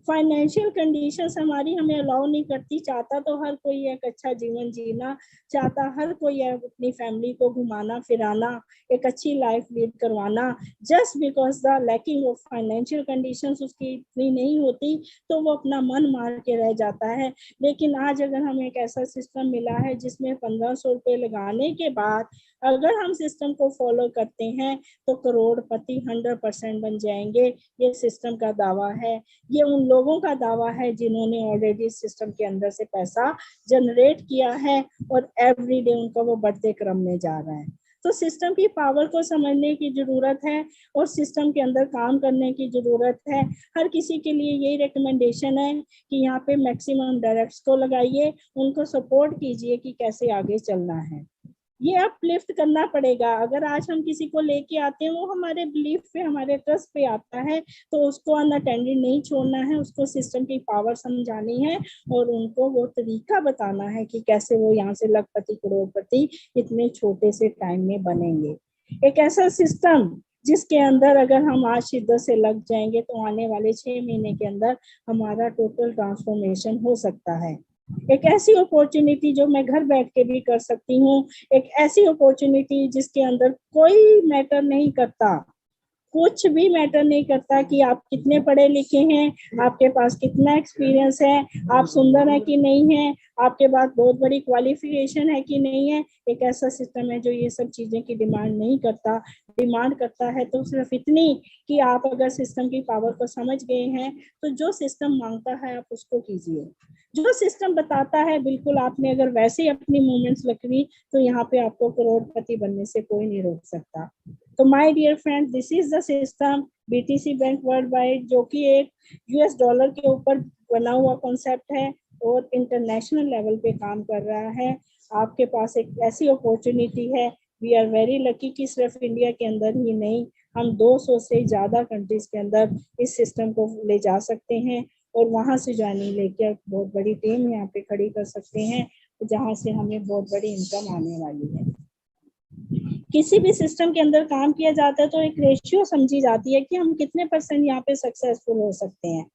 फाइनेंशियल कंडीशंस हमारी हमें अलाउ नहीं करती। चाहता तो हर कोई एक अच्छा जीवन जीना, चाहता हर कोई है अपनी फैमिली को घुमाना फिराना, एक अच्छी लाइफ लीड करवाना, just because the lacking of financial conditions उसकी इतनी नहीं होती तो वो अपना मन मार के रह जाता है। लेकिन आज अगर हमें एक ऐसा सिस्टम मिला है जिसमें 1500 रुपये लगाने के बाद अगर हम सिस्टम को फॉलो करते हैं तो करोड़पति 100% बन जाएंगे। ये सिस्टम का दावा है, ये उन लोगों का दावा है जिन्होंने ऑलरेडी सिस्टम के अंदर से पैसा जनरेट किया है और एवरीडे उनका वो बढ़ते क्रम में जा रहा है। तो सिस्टम की पावर को समझने की जरूरत है और सिस्टम के अंदर काम करने की जरूरत है। हर किसी के लिए यही रिकमेंडेशन है कि यहाँ पे मैक्सिमम डायरेक्ट्स को लगाइए, उनको सपोर्ट कीजिए कि कैसे आगे चलना है। ये अपलिफ्ट करना पड़ेगा। अगर आज हम किसी को लेके आते हैं वो हमारे बिलीफ पे हमारे ट्रस्ट पे आता है तो उसको अनअटेंडेड नहीं छोड़ना है, उसको सिस्टम की पावर समझानी है और उनको वो तरीका बताना है कि कैसे वो यहाँ से लखपति करोड़पति इतने छोटे से टाइम में बनेंगे। एक ऐसा सिस्टम जिसके अंदर अगर हम आज शिद्दत से लग जाएंगे तो आने वाले 6 महीने के अंदर हमारा टोटल ट्रांसफॉर्मेशन हो सकता है। एक ऐसी अपॉर्चुनिटी जो मैं घर बैठ के भी कर सकती हूँ, एक ऐसी अपॉर्चुनिटी जिसके अंदर कोई मैटर नहीं करता, कुछ भी मैटर नहीं करता कि आप कितने पढ़े लिखे हैं, आपके पास कितना एक्सपीरियंस है, आप सुंदर है कि नहीं है, आपके पास बहुत बड़ी क्वालिफिकेशन है कि नहीं है। एक ऐसा सिस्टम है जो ये सब चीजें की डिमांड नहीं करता। डिमांड करता है तो सिर्फ इतनी कि आप अगर सिस्टम की पावर को समझ गए हैं तो जो सिस्टम मांगता है आप उसको कीजिए, जो सिस्टम बताता है बिल्कुल आपने अगर वैसे ही अपनी मूवमेंट्स रखी तो यहाँ पे आपको करोड़पति बनने से कोई नहीं रोक सकता। तो my dear friend, this is the system BTC bank worldwide, जो कि एक यूएस डॉलर के ऊपर बना हुआ कॉन्सेप्ट है और इंटरनेशनल लेवल पे काम कर रहा है। आपके पास एक ऐसी अपॉर्चुनिटी है, वी आर वेरी लकी कि सिर्फ इंडिया के अंदर ही नहीं, हम 200 से ज्यादा कंट्रीज के अंदर इस सिस्टम को ले जा सकते हैं और वहां से ज्वाइनिंग लेकर बहुत बड़ी टीम यहाँ पे खड़ी कर सकते हैं जहां से हमें बहुत बड़ी इनकम आने वाली है। किसी भी सिस्टम के अंदर काम किया जाता है तो एक रेशियो समझी जाती है कि हम कितने % यहाँ पे सक्सेसफुल हो सकते हैं।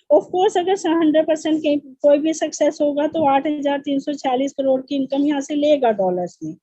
ऑफ कोर्स अगर 100% कोई भी सक्सेस होगा तो 8,346 करोड़ की इनकम यहाँ से लेगा डॉलर्स में,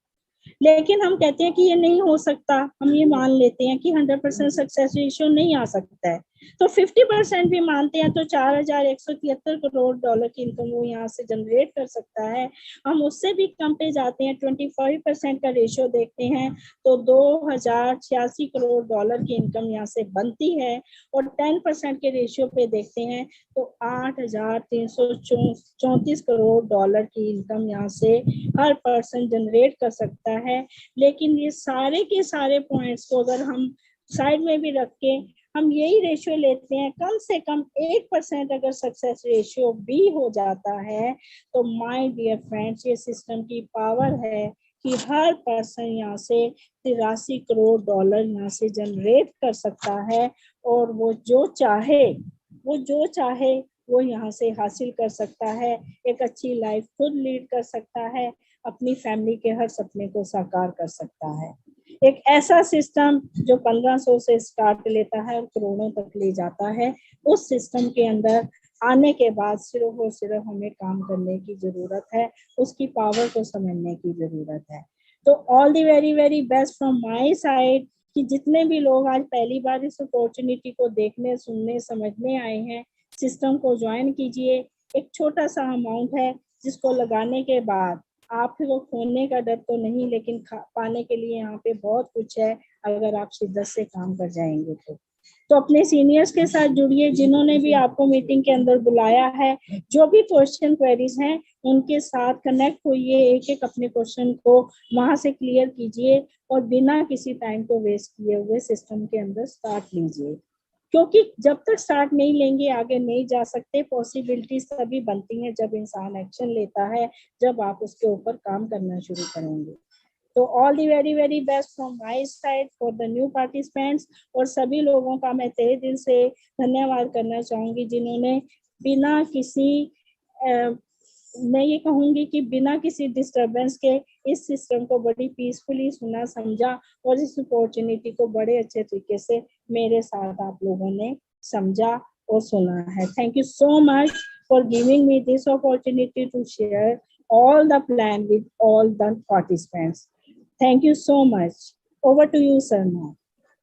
लेकिन हम कहते हैं कि ये नहीं हो सकता, हम ये मान लेते हैं कि 100% सक्सेस रेशियो नहीं आ सकता है, तो 50% भी मानते हैं तो 4,173 करोड़ डॉलर की इनकम वो यहाँ से जनरेट कर सकता है। हम उससे भी कम पे जाते हैं, 25% का रेशियो देखते हैं तो 2,086 करोड़ डॉलर की इनकम यहाँ से बनती है और 10% के रेशियो पे देखते हैं तो 8,334 करोड़ डॉलर की इनकम यहाँ से हर पर्सन जनरेट कर सकता है। लेकिन ये सारे के सारे पॉइंट्स को अगर हम साइड में भी रख के हम यही रेशियो लेते हैं, कम से कम 1% अगर सक्सेस रेशियो भी हो जाता है तो माय डियर फ्रेंड्स, ये सिस्टम की पावर है कि हर पर्सन यहाँ से 83 करोड़ डॉलर यहाँ से जनरेट कर सकता है और वो जो चाहे वो यहाँ से हासिल कर सकता है, एक अच्छी लाइफ खुद लीड कर सकता है, अपनी फैमिली के हर सपने को साकार कर सकता है। एक ऐसा सिस्टम जो 1500 से स्टार्ट लेता है और करोड़ों तक ले जाता है, उस सिस्टम के अंदर आने के बाद सिर्फ और सिर्फ हमें काम करने की जरूरत है, उसकी पावर को समझने की जरूरत है। तो all the very very best from my side कि जितने भी लोग आज पहली बार इस अपॉर्चुनिटी को देखने सुनने समझने आए हैं, सिस्टम को ज्वाइन कीजिए। एक छोटा सा अमाउंट है जिसको लगाने के बाद आपको खोने का डर तो नहीं, लेकिन पाने के लिए यहाँ पे बहुत कुछ है अगर आप शिद्दत से काम कर जाएंगे तो अपने सीनियर्स के साथ जुड़िए जिन्होंने भी आपको मीटिंग के अंदर बुलाया है, जो भी क्वेश्चन क्वेरीज हैं उनके साथ कनेक्ट होइए, एक एक अपने क्वेश्चन को वहां से क्लियर कीजिए और बिना किसी टाइम को वेस्ट किए हुए सिस्टम के अंदर स्टार्ट लीजिए, क्योंकि जब तक स्टार्ट नहीं लेंगे आगे नहीं जा सकते। पॉसिबिलिटीज तभी बनती हैं जब इंसान एक्शन लेता है, जब आप उसके ऊपर काम करना शुरू करेंगे। तो all the very very best from my side for the new participants, और सभी लोगों का मैं तहे दिल से धन्यवाद करना चाहूंगी जिन्होंने बिना किसी मैं ये कहूंगी कि बिना किसी डिस्टरबेंस के इस सिस्टम को बड़ी पीसफुली सुना समझा और इस अपॉर्चुनिटी को बड़े अच्छे तरीके से मेरे साथ आप लोगों ने समझा वो सुना है। Thank you so much for giving me this opportunity to share all the plan with all the participants. Thank you so much. Over to you, sir, now.